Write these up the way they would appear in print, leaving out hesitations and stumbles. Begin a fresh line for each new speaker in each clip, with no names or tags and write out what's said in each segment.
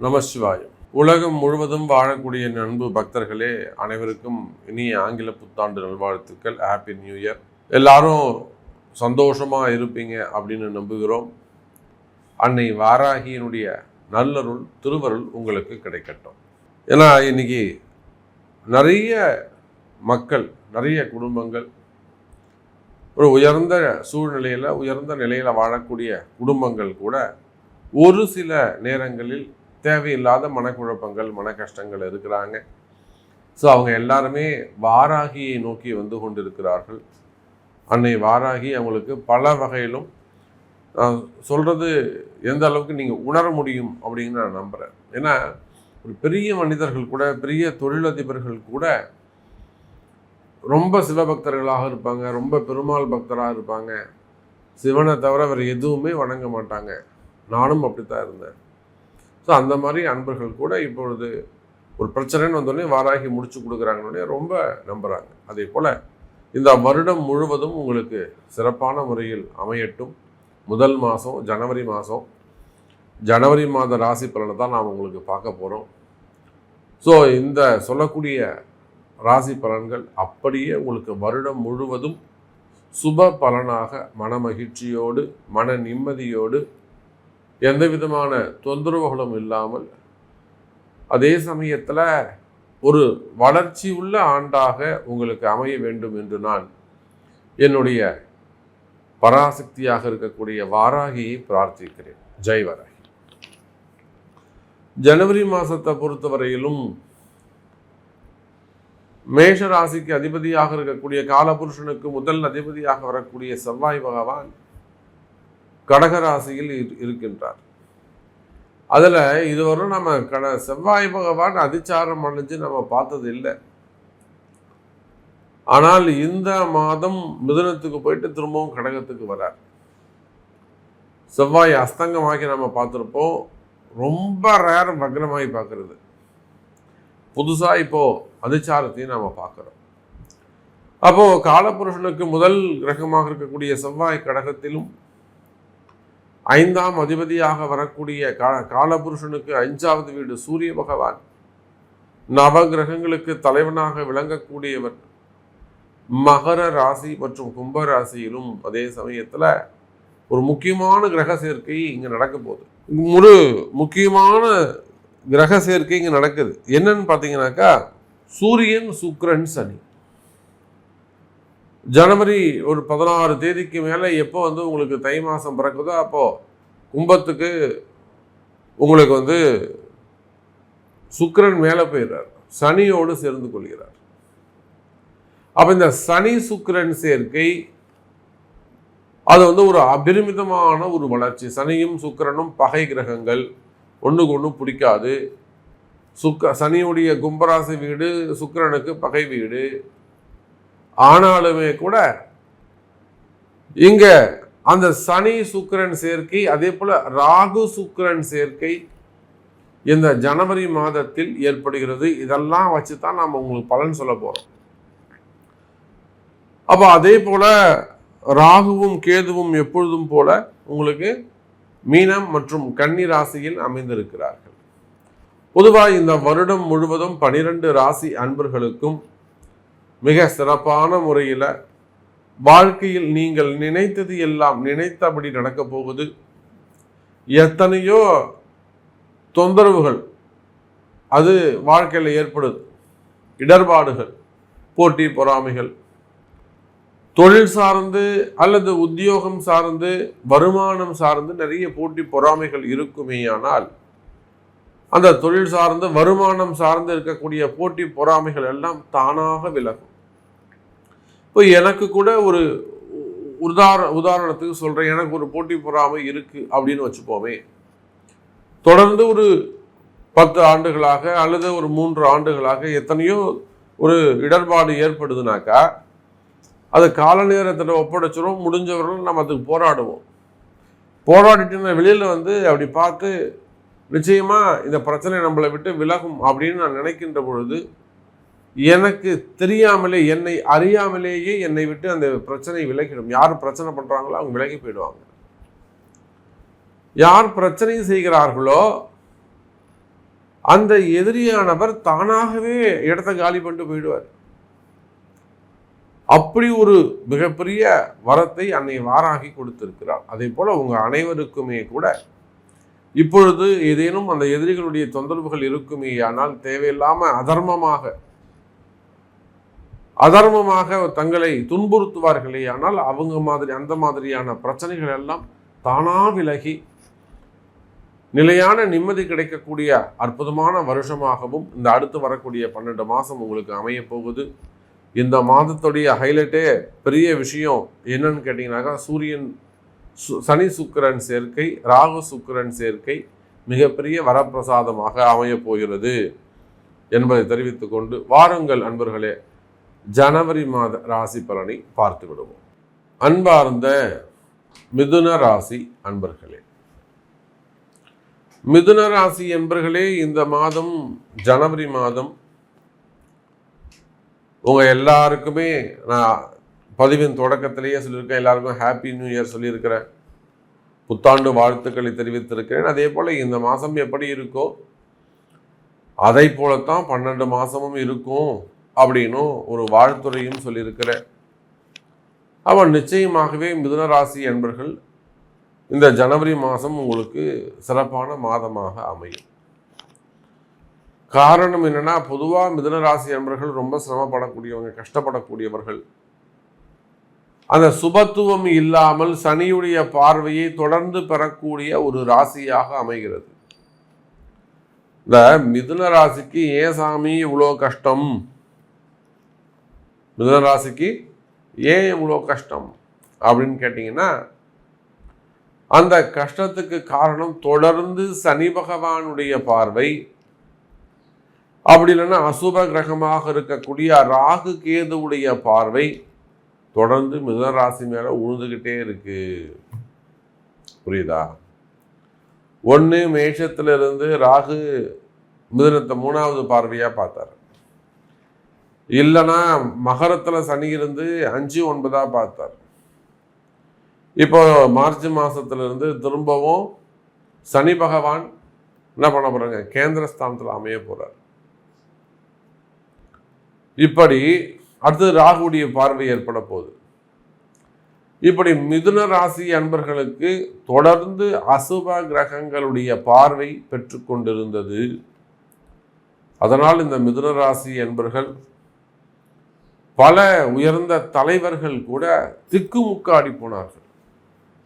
நமசிவாயம். உலகம் முழுவதும் வாழக்கூடிய அன்பு பக்தர்களே, அனைவருக்கும் இனிய ஆங்கில புத்தாண்டு நல்வாழ்த்துக்கள். Happy new year. எல்லாரும் சந்தோஷமா இருப்பீங்க அப்படின்னு நம்புகிறோம். அன்னை வாராகியினுடைய நல்லருள் திருவருள் உங்களுக்கு கிடைக்கட்டும். ஏன்னா இன்னைக்கு நிறைய மக்கள், நிறைய குடும்பங்கள் ஒரு உயர்ந்த சூழ்நிலையில், உயர்ந்த நிலையில் வாழக்கூடிய குடும்பங்கள் கூட ஒரு சில நேரங்களில் தேவையில்லாத மனக்குழப்பங்கள், மன கஷ்டங்கள் இருக்கிறாங்க. ஸோ அவங்க எல்லாருமே வாராகியை நோக்கி வந்து கொண்டிருக்கிறார்கள். அன்னை வாராகி அவங்களுக்கு பல வகையிலும் சொல்கிறது எந்த அளவுக்கு நீங்கள் உணர முடியும் அப்படின்னு நான் நம்புகிறேன். ஏன்னா ஒரு பெரிய மனிதர்கள் கூட, பெரிய தொழிலதிபர்கள் கூட ரொம்ப சிவபக்தர்களாக இருப்பாங்க, ரொம்ப பெருமாள் பக்தராக இருப்பாங்க. சிவனை தவிர வேறு எதுவுமே வணங்க மாட்டாங்க. நானும் அப்படித்தான் இருந்தேன். ஸோ அந்த மாதிரி அன்பர்கள் கூட இப்பொழுது ஒரு பிரச்சனைன்னு வந்தோடனே வாராகி முடிச்சு கொடுக்குறாங்கன்னே ரொம்ப நம்புகிறாங்க. அதே போல் இந்த வருடம் முழுவதும் உங்களுக்கு சிறப்பான முறையில் அமையட்டும். முதல் மாதம் ஜனவரி மாத ராசி பலனை தான் நாம் உங்களுக்கு பார்க்க போகிறோம். ஸோ இந்த சொல்லக்கூடிய ராசி பலன்கள் அப்படியே உங்களுக்கு வருடம் முழுவதும் சுப பலனாக மன மகிழ்ச்சியோடு, மன நிம்மதியோடு, எந்த விதமான தொந்தரவுகளும் இல்லாமல், அதே சமயத்தில் ஒரு வளர்ச்சி உள்ள ஆண்டாக உங்களுக்கு அமைய வேண்டும் என்று நான் என்னுடைய பராசக்தியாக இருக்கக்கூடிய வாராகியை பிரார்த்திக்கிறேன். ஜெய் வாராகி. ஜனவரி மாதத்தை பொறுத்தவரையிலும் மேஷ ராசிக்கு அதிபதியாக இருக்கக்கூடிய காலபுருஷனுக்கு முதல் அதிபதியாக வரக்கூடிய செவ்வாய் பகவான் கடகராசியில் இருக்கின்றார். அதில் இதுவரை நம்ம செவ்வாய் பகவான் அதிச்சாரம் அடைஞ்சு நம்ம பார்த்தது இல்லை. ஆனால் இந்த மாதம் மிதுனத்துக்கு போயிட்டு திரும்பவும் கடகத்துக்கு வரார். செவ்வாய் அஸ்தங்கமாகி நம்ம பார்த்துருப்போம். ரொம்ப ரேர் வக்ரமாகி பார்க்கறது. புதுசாக இப்போது அதிச்சாரத்தையும் நம்ம பார்க்குறோம். அப்போது காலபுருஷனுக்கு முதல் கிரகமாக இருக்கக்கூடிய செவ்வாய் கடகத்திலும், 5ஆம் அதிபதியாக வரக்கூடிய காலபுருஷனுக்கு 5வது வீடு சூரிய பகவான், நவ கிரகங்களுக்கு தலைவனாக விளங்கக்கூடியவர் மகர ராசி மற்றும் கும்ப ராசியிலும் அதே சமயத்தில் ஒரு முக்கியமான கிரக சேர்க்கை இங்கே நடக்க போகுது. ஒரு முக்கியமான கிரக சேர்க்கை இங்கே நடக்குது. என்னன்னு பார்த்தீங்கன்னாக்கா, சூரியன், சுக்கிரன், சனி. ஜனவரி ஒரு 16 தேதிக்கு மேலே எப்போ உங்களுக்கு தை மாதம் பிறக்குதோ அப்போது கும்பத்துக்கு உங்களுக்கு சுக்கிரன் மேலே போயிடுறார், சனியோடு சேர்ந்து கொள்கிறார். அப்போ இந்த சனி சுக்கிரன் சேர்க்கை அது ஒரு அபரிமிதமான ஒரு வளர்ச்சி. சனியும் சுக்கிரனும் பகை கிரகங்கள், ஒன்றுக்கு ஒன்று பிடிக்காது. சனியுடைய கும்பராசி வீடு சுக்கிரனுக்கு பகை வீடு. ஆனாலுமே கூட இங்க அந்த சனி சுக்கிரன் சேர்க்கை, அதே போல ராகு சுக்கிரன் சேர்க்கை இந்த ஜனவரி மாதத்தில் ஏற்படுகிறது. இதெல்லாம் வச்சு தான் நாம் உங்களுக்கு பலன் சொல்ல போறோம். அப்போ அதே போல ராகுவும் கேதுவும் எப்பொழுதும் போல உங்களுக்கு மீனம் மற்றும் கன்னி ராசியில் அமைந்திருக்கிறார்கள். பொதுவாக இந்த வருடம் முழுவதும் 12 ராசி அன்பர்களுக்கும் மிக சிறப்பான முறையில் வாழ்க்கையில் நீங்கள் நினைத்தது எல்லாம் நினைத்தபடி நடக்க போகுது. எத்தனையோ தொந்தரவுகள் அது வாழ்க்கையில் ஏற்படுது. இடர்பாடுகள், போட்டி பொறாமைகள், தொழில் சார்ந்து அல்லது உத்தியோகம் சார்ந்து, வருமானம் சார்ந்து நிறைய போட்டி பொறாமைகள் இருக்குமேயானால், அந்த தொழில் சார்ந்து வருமானம் சார்ந்து இருக்கக்கூடிய போட்டி பொறாமைகள் எல்லாம் தானாக விலகும். இப்போ எனக்கு கூட ஒரு உதாரணத்துக்கு சொல்கிறேன். எனக்கு ஒரு போட்டி பொறாமை இருக்குது அப்படின்னு வச்சுப்போமே. தொடர்ந்து ஒரு 10 ஆண்டுகளாக அல்லது ஒரு 3 ஆண்டுகளாக எத்தனையோ ஒரு இடர்பாடு ஏற்படுதுனாக்கா, அது கால நேரத்தில் ஒப்படைச்சிடும். முடிஞ்சவர்களும் நம்ம அதுக்கு போராடுவோம். போராடிட்டு வெளியில் அப்படி பார்த்து நிச்சயமாக இந்த பிரச்சனை நம்மளை விட்டு விலகும் அப்படின்னு நான் நினைக்கின்ற பொழுது, எனக்கு தெரியாமலே, என்னை அறியாமலேயே என்னை விட்டு அந்த பிரச்சனை விலகிடும். யார் பிரச்சனை பண்ணுறாங்களோ அவங்க விலகி போயிடுவாங்க. யார் பிரச்சனை செய்கிறார்களோ அந்த எதிரியானவர் தானாகவே இடத்த காலி பண்ணிட்டு போயிடுவார். அப்படி ஒரு மிகப்பெரிய வரத்தை அன்னை வாராகி கொடுத்திருக்கிறார். அதே போல உங்க அனைவருக்குமே கூட இப்பொழுது ஏதேனும் அந்த எதிரிகளுடைய தொந்தரவுகள் இருக்குமே, ஆனால் தேவையில்லாம அதர்மமாக தங்களை துன்புறுத்துவார்களே, ஆனால் அந்த மாதிரியான பிரச்சனைகள் எல்லாம் தானா விலகி நிலையான நிம்மதி கிடைக்கக்கூடிய அற்புதமான வருஷமாகவும் இந்த அடுத்து வரக்கூடிய 12 மாதம் உங்களுக்கு அமைய போகுது. இந்த மாதத்துடைய ஹைலைட்டே பெரிய விஷயம் என்னன்னு கேட்டிங்கனாக்கா, சனி சுக்கிரன் சேர்க்கை, ராகு சுக்கிரன் சேர்க்கை மிகப்பெரிய வரப்பிரசாதமாக அமைய போகிறது என்பதை தெரிவித்துக் கொண்டு வாருங்கள் அன்பர்களே, ஜனவரி மாத ராசி பலனை பார்த்து விடுவோம். அன்பார்ந்த மிதுன ராசி அன்பர்களே, மிதுன ராசி என்பர்களே, இந்த மாதம் ஜனவரி மாதம் உங்க எல்லாருக்குமே நான் பதிவின் தொடக்கத்திலேயே சொல்லியிருக்கேன், எல்லாருக்கும் ஹாப்பி நியூ இயர் சொல்லியிருக்கிறேன், புத்தாண்டு வாழ்த்துக்களை தெரிவித்திருக்கிறேன். அதே போல இந்த மாதம் எப்படி இருக்கோ அதை போலத்தான் 12 மாதமும் இருக்கும் அப்படின்னு ஒரு வாழ்த்துறையும் சொல்லியிருக்கிறேன். அவன் நிச்சயமாகவே மிதுன ராசி என்பர்கள் இந்த ஜனவரி மாதம் உங்களுக்கு சிறப்பான மாதமாக அமையும். காரணம் என்னன்னா, பொதுவாக மிதுன ராசி என்பர்கள் ரொம்ப சிரமப்படக்கூடியவங்க, கஷ்டப்படக்கூடியவர்கள். அந்த சுபத்துவம் இல்லாமல் சனியுடைய பார்வையை தொடர்ந்து பெறக்கூடிய ஒரு ராசியாக அமைகிறது. இந்த மிதுன ராசிக்கு ஏன் சாமி இவ்வளோ கஷ்டம், மிதுன ராசிக்கு ஏன் இவ்வளோ கஷ்டம் அப்படின்னு கேட்டிங்கன்னா, அந்த கஷ்டத்துக்கு காரணம் தொடர்ந்து சனி பகவானுடைய பார்வை, அப்படி இல்லைன்னா அசுப கிரகமாக இருக்கக்கூடிய ராகு கேதுவுடைய பார்வை தொடர்ந்து மிதுன ராசி மேல உழுந்துகிட்டே இருக்கு. புரியுதா? ஒன்று மேஷத்திலிருந்து ராகு மிதுனத்தை 3வது பார்வையா பார்த்தார், இல்லைன்னா மகரத்துல சனி இருந்து 5, 9 பார்த்தார். இப்போ மார்ச் மாசத்திலிருந்து திரும்பவும் சனி பகவான் என்ன பண்ண போறாங்க, கேந்திரஸ்தானத்தில் அமைய போறார். இப்படி அடுத்தது ராகுடைய பார்வை ஏற்பட போகுது. இப்படி மிதுன ராசி அன்பர்களுக்கு தொடர்ந்து அசுப கிரகங்களுடைய பார்வை பெற்றுக்கொண்டிருந்தது. அதனால் இந்த மிதுன ராசி அன்பர்கள் பல உயர்ந்த தலைவர்கள் கூட திக்குமுக்காடி போனார்கள்.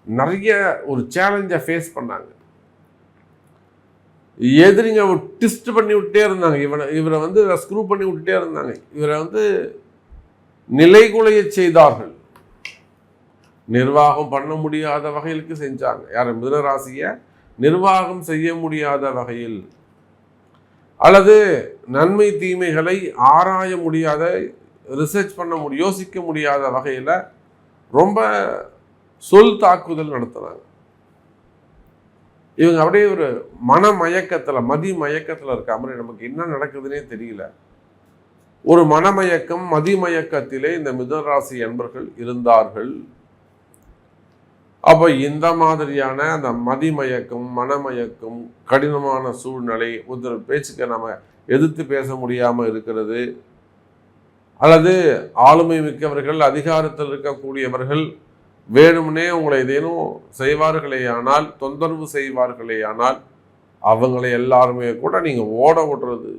நிறைய ஒரு சேலஞ்சை ஃபேஸ் பண்ணாங்க. எதிரிங்க ட்விஸ்ட் பண்ணி விட்டே இருந்தாங்க, இவரை வந்து ஸ்க்ரூ பண்ணி விட்டுட்டே இருந்தாங்க, இவரை வந்து நிலைகுலைய செய்தார்கள். நிர்வாகம் பண்ண முடியாத வகையிலுக்கு செஞ்சாங்க. யார்? மிதுன ராசியை நிர்வாகம் செய்ய முடியாத வகையில், அல்லது நன்மை தீமைகளை ஆராய முடியாத, ரிசர்ச் பண்ண யோசிக்க முடியாத வகையில் ரொம்ப சொல் தாக்குதல் நடத்துனாங்க. இவங்க அப்படியே ஒரு மனமயக்கத்தில், மதிமயக்கத்தில் இருக்க மாதிரி நமக்கு என்ன நடக்குதுன்னே தெரியல. ஒரு மனமயக்கம், மதிமயக்கத்திலே இந்த மிதுன ராசி அன்பர்கள் இருந்தார்கள். அப்போ இந்த மாதிரியான அந்த மதிமயக்கம், மனமயக்கம், கடினமான சூழ்நிலை, ஒரு பேச்சுக்கு நம்ம எதிர்த்து பேச முடியாமல் இருக்கிறது, அல்லது ஆளுமை மிக்கவர்கள், அதிகாரத்தில் இருக்கக்கூடியவர்கள் வேணும்னே உங்களை ஏதேனும் செய்வார்களேயானால், தொந்தரவு செய்வார்களேயானால் அவங்களை எல்லாருமே கூட நீங்கள் ஓட விடுறது,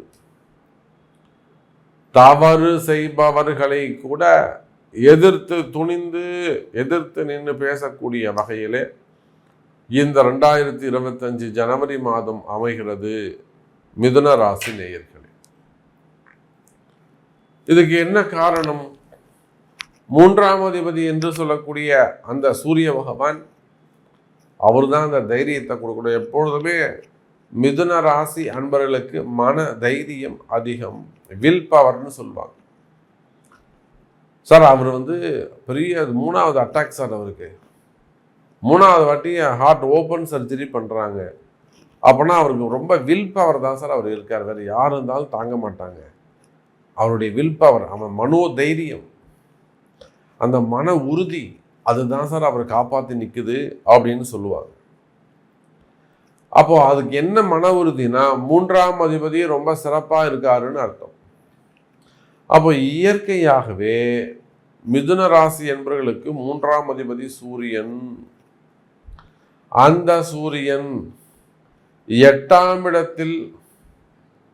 தவறு செய்பவர்களை கூட எதிர்த்து துணிந்து எதிர்த்து நின்று பேசக்கூடிய வகையிலே இந்த 2025 ஜனவரி மாதம் அமைகிறது மிதுன ராசி நேயர்களே. இதுக்கு என்ன காரணம்? 3ஆம் அதிபதி என்று சொல்லக்கூடிய அந்த சூரிய பகவான், அவர் தான் அந்த தைரியத்தை கொடுக்கணும். எப்பொழுதுமே மிதுன ராசி அன்பர்களுக்கு மன தைரியம் அதிகம், வில் பவர்னு சொல்லுவாங்க. சார் அவர் வந்து பெரிய 3வது அட்டாக் சார், அவருக்கு 3வது வாட்டி ஹார்ட் ஓப்பன் சர்ஜரி பண்ணுறாங்க. அப்போனா அவருக்கு ரொம்ப வில் பவர் தான் சார் அவர் இருக்கார், வேறு யார் இருந்தாலும் தாங்க மாட்டாங்க. அவருடைய வில் பவர், அவன் மனோ தைரியம், அந்த மன உறுதி, அதுதான் சார் அவரை காப்பாற்றி நிற்குது அப்படின்னு சொல்லுவாங்க. அப்போ அதுக்கு என்ன மன உறுதினா 3ஆம் அதிபதி ரொம்ப சிறப்பா இருக்காருன்னு அர்த்தம். அப்போ இயற்கையாகவே மிதுன ராசி என்பவர்களுக்கு 3ஆம் அதிபதி சூரியன். அந்த சூரியன் 8ஆம் இடத்தில்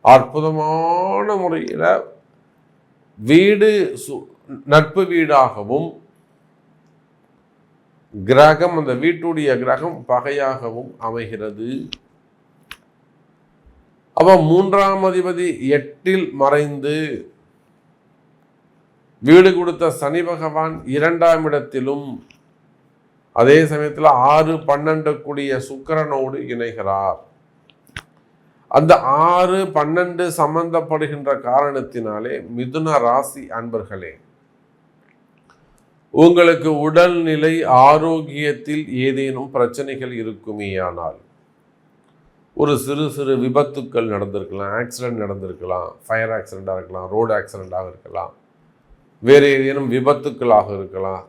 அற்புதமான முறையில் வீடு நட்பு வீடாகவும் கிரகம் அந்த வீட்டுடைய கிரகம் பகையாகவும் அமைகிறது. அப்ப 3ஆம் அதிபதி 8இல் மறைந்து வீடு கொடுத்த சனி பகவான் 2ஆம் இடத்திலும் அதே சமயத்தில் 6, 12 கூடிய சுக்கிரனோடு இணைகிறார். அந்த 6, 12 சம்பந்தப்படுகின்ற காரணத்தினாலே மிதுன ராசி அன்பர்களே, உங்களுக்கு உடல்நிலை ஆரோக்கியத்தில் ஏதேனும் பிரச்சனைகள் இருக்குமேயானால், ஒரு சிறு சிறு விபத்துக்கள் நடந்திருக்கலாம், ஆக்சிடென்ட் நடந்திருக்கலாம், ஃபயர் ஆக்சிடெண்ட்டாக இருக்கலாம், ரோடு ஆக்சிடெண்ட்டாக இருக்கலாம், வேறு ஏதேனும் விபத்துக்களாக இருக்கலாம்,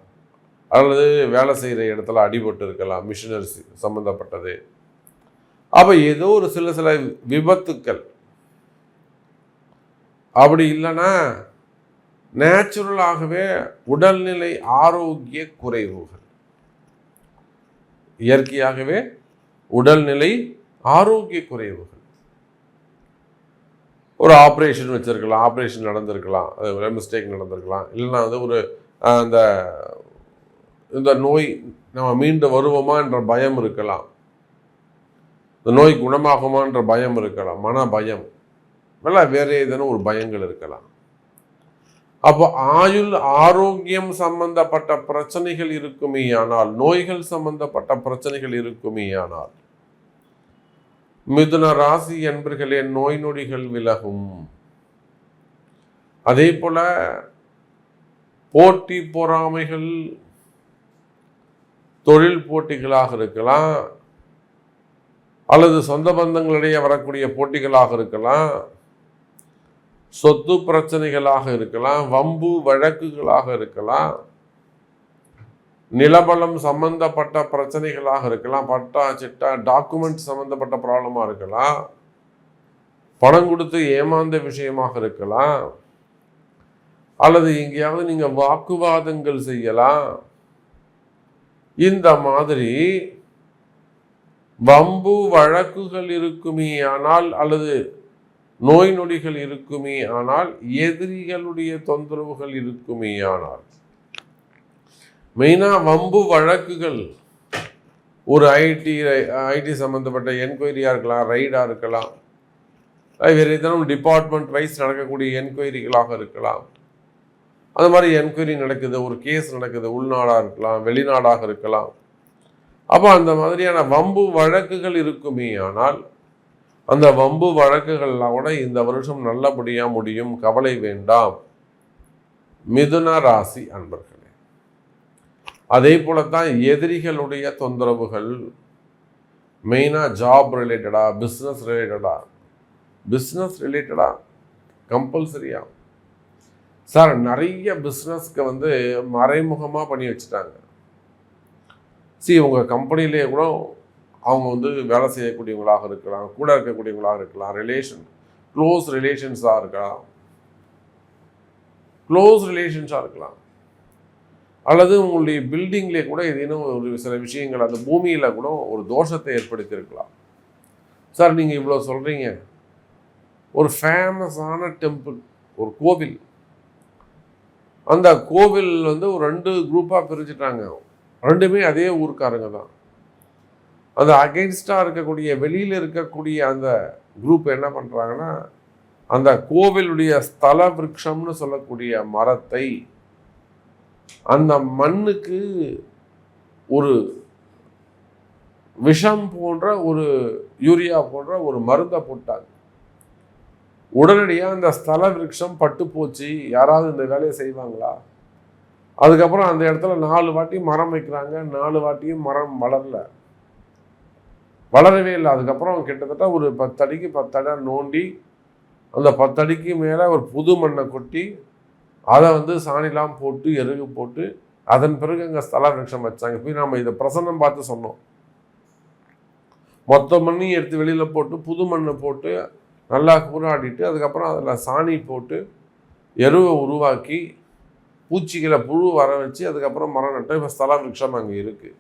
அல்லது வேலை செய்கிற இடத்துல அடிபட்டு இருக்கலாம், மிஷினரிஸ் சம்மந்தப்பட்டது. அப்போ ஏதோ ஒரு சில விபத்துக்கள், அப்படி இல்லைன்னா நேச்சுரலாகவே உடல்நிலை ஆரோக்கிய குறைவுகள், இயற்கையாகவே உடல்நிலை ஆரோக்கிய குறைவுகள், ஒரு ஆப்ரேஷன் வச்சிருக்கலாம், ஆப்ரேஷன் நடந்திருக்கலாம், அது ஒரு மிஸ்டேக் நடந்திருக்கலாம், இல்லைன்னா வந்து ஒரு இந்த நோய் நம்ம மீண்டு வருவோமா என்ற பயம் இருக்கலாம், இந்த நோய் குணமாகுமான்ற பயம் இருக்கலாம், மன பயம், வேறு ஏதேனும் ஒரு பயங்கள் இருக்கலாம். அப்போ ஆயுள் ஆரோக்கியம் சம்பந்தப்பட்ட பிரச்சனைகள் இருக்குமேயானால், நோய்கள் சம்பந்தப்பட்ட பிரச்சனைகள் இருக்குமேயானால், மிதுன ராசி என்பர்களே நோய் நொடிகள் விலகும். அதே போல போட்டி பொறாமைகள், தொழில் போட்டிகளாக இருக்கலாம், அல்லது சொந்த பந்தங்களிடையே வரக்கூடிய போட்டிகளாக இருக்கலாம், சொத்து பிரச்சனைகளாக இருக்கலாம், வம்பு வழக்குகளாக இருக்கலாம், நிலபலம் சம்பந்தப்பட்ட பிரச்சனைகளாக இருக்கலாம், பட்டா சிட்டா டாக்குமெண்ட் சம்பந்தப்பட்ட ப்ராப்ளமாக இருக்கலாம், பணம் கொடுத்து ஏமாந்த விஷயமாக இருக்கலாம், அல்லது எங்கேயாவது நீங்கள் வாக்குவாதங்கள் செய்யலாம். இந்த மாதிரி வம்பு வழக்குகள் இருக்குமே ஆனால், அல்லது நோய் நொடிகள் இருக்குமே ஆனால், எதிரிகளுடைய தொந்தரவுகள் இருக்குமே ஆனால், மெயினாக வம்பு வழக்குகள், ஒரு ஐடி சம்மந்தப்பட்ட என்கொயரியாக இருக்கலாம், ரைடாக இருக்கலாம், வேறு ஏதேனும் டிபார்ட்மெண்ட் வைஸ் நடக்கக்கூடிய என்கொயரிகளாக இருக்கலாம். அது மாதிரி என்கொயரி நடக்குது, ஒரு கேஸ் நடக்குது, உள்நாடாக இருக்கலாம், வெளிநாடாக இருக்கலாம். அப்போ அந்த மாதிரியான வம்பு வழக்குகள் இருக்குமே ஆனால், அந்த வம்பு வழக்குகள்லாம் கூட இந்த வருஷம் நல்லபடியாக முடியும், கவலை வேண்டாம் மிதுன ராசி அன்பர்களே. அதே போலத்தான் எதிரிகளுடைய தொந்தரவுகள், மெயினாக ஜாப் ரிலேட்டடா, பிஸ்னஸ் ரிலேட்டடா கம்பல்சரியா. சார் நிறைய பிஸ்னஸ்க்கு வந்து மறைமுகமாக பண்ணி வச்சுட்டாங்க. உங்கள் கம்பெனிலே கூட அவங்க வந்து வேலை செய்யக்கூடியவங்களாக இருக்கலாம், கூட இருக்கக்கூடியவங்களாக இருக்கலாம், க்ளோஸ் ரிலேஷன்ஸாக இருக்கலாம், அல்லது உங்களுடைய பில்டிங்லேயே கூட ஏதேனும் ஒரு சில விஷயங்கள், அந்த பூமியில் கூட ஒரு தோஷத்தை ஏற்படுத்தியிருக்கலாம். சார் நீங்கள் இவ்வளோ சொல்கிறீங்க, ஒரு ஃபேமஸான டெம்பிள், ஒரு கோவில், அந்த கோவில் வந்து ஒரு 2 குரூப்பாக பிரிச்சுட்டாங்க, 2மே அதே ஊருக்காரங்க தான். அந்த அகெயின்ஸ்டாக இருக்கக்கூடிய வெளியில் இருக்கக்கூடிய அந்த குரூப் என்ன பண்ணுறாங்கன்னா, அந்த கோவிலுடைய ஸ்தல விருட்சம்னு சொல்லக்கூடிய மரத்தை, அந்த மண்ணுக்கு ஒரு விஷம் போன்ற, ஒரு யூரியா போன்ற ஒரு மருந்தை போட்டாங்க. உடனடியாக அந்த ஸ்தல விருட்சம் பட்டு போச்சு. யாராவது இந்த வேலையை செய்வாங்களா? அதுக்கப்புறம் அந்த இடத்துல 4 வாட்டி மரம் வைக்கிறாங்க, 4 வாட்டியும் மரம் வளரவே இல்லை. அதுக்கப்புறம் கிட்டத்தட்ட ஒரு 10 அடிக்கு 10 அடி நோண்டி, அந்த 10 அடிக்கு மேலே ஒரு புது மண்ணை கொட்டி, அதை வந்து சாணிலாம் போட்டு எருகு போட்டு, அதன் பிறகு அங்கே ஸ்தல விருட்சம் வச்சாங்க. போய் நம்ம இதை பிரசன்னம் பார்த்து சொன்னோம். மொத்த மண்ணையும் எடுத்து வெளியில் போட்டு புது மண்ணை போட்டு நல்லா கூறாடிட்டு அதுக்கப்புறம் அதில் சாணி போட்டு எருவை உருவாக்கி பூச்சிகளை புழு வர வச்சு அதுக்கப்புறம் மரம் நட்டு இப்போ ஸ்தல விருட்சம் அங்கே இருக்குது.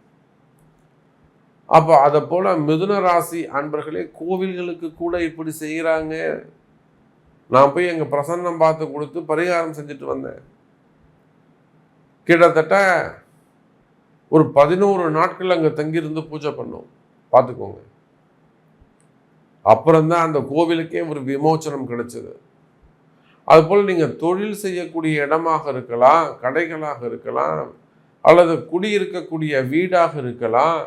அப்போ அதை போல் மிதுன ராசி அன்பர்களே கோவில்களுக்கு கூட இப்படி செய்கிறாங்க. நான் போய் எங்கள் பிரசன்னம் பார்த்து கொடுத்து பரிகாரம் செஞ்சுட்டு வந்தேன். கிட்டத்தட்ட ஒரு 11 நாட்கள் அங்கே தங்கியிருந்து பூஜை பண்ணோம். பார்த்துக்கோங்க. அப்புறம்தான் அந்த கோவிலுக்கே ஒரு விமோச்சனம் கிடைச்சது. அதுபோல் நீங்கள் தொழில் செய்யக்கூடிய இடமாக இருக்கலாம், கடைகளாக இருக்கலாம், அல்லது குடியிருக்கக்கூடிய வீடாக இருக்கலாம்,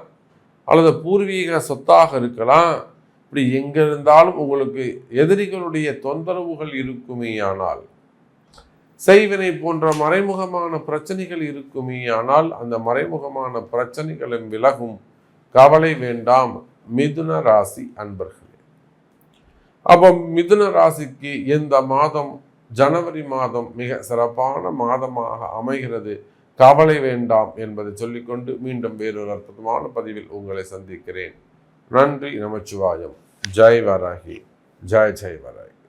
அல்லது பூர்வீக சொத்தாக இருக்கலாம். இப்படி எங்கே இருந்தாலும் உங்களுக்கு எதிரிகளுடைய தொந்தரவுகள் இருக்குமேயானால், செய்வினை போன்ற மறைமுகமான பிரச்சனைகள் இருக்குமேயானால் அந்த மறைமுகமான பிரச்சனைகளும் விலகும். கவலை வேண்டாம் மிதுன ராசி அன்பர்களே. அப்போ மிதுன ராசிக்கு இந்த மாதம் ஜனவரி மாதம் மிக சிறப்பான மாதமாக அமைகிறது. கவலை வேண்டாம் என்பதை சொல்லிக்கொண்டு மீண்டும் வேறொரு அற்புதமான பதிவில் உங்களை சந்திக்கிறேன். நன்றி. நமச்சிவாயம். ஜெய் வராகி. ஜெய் ஜெய் வராகி.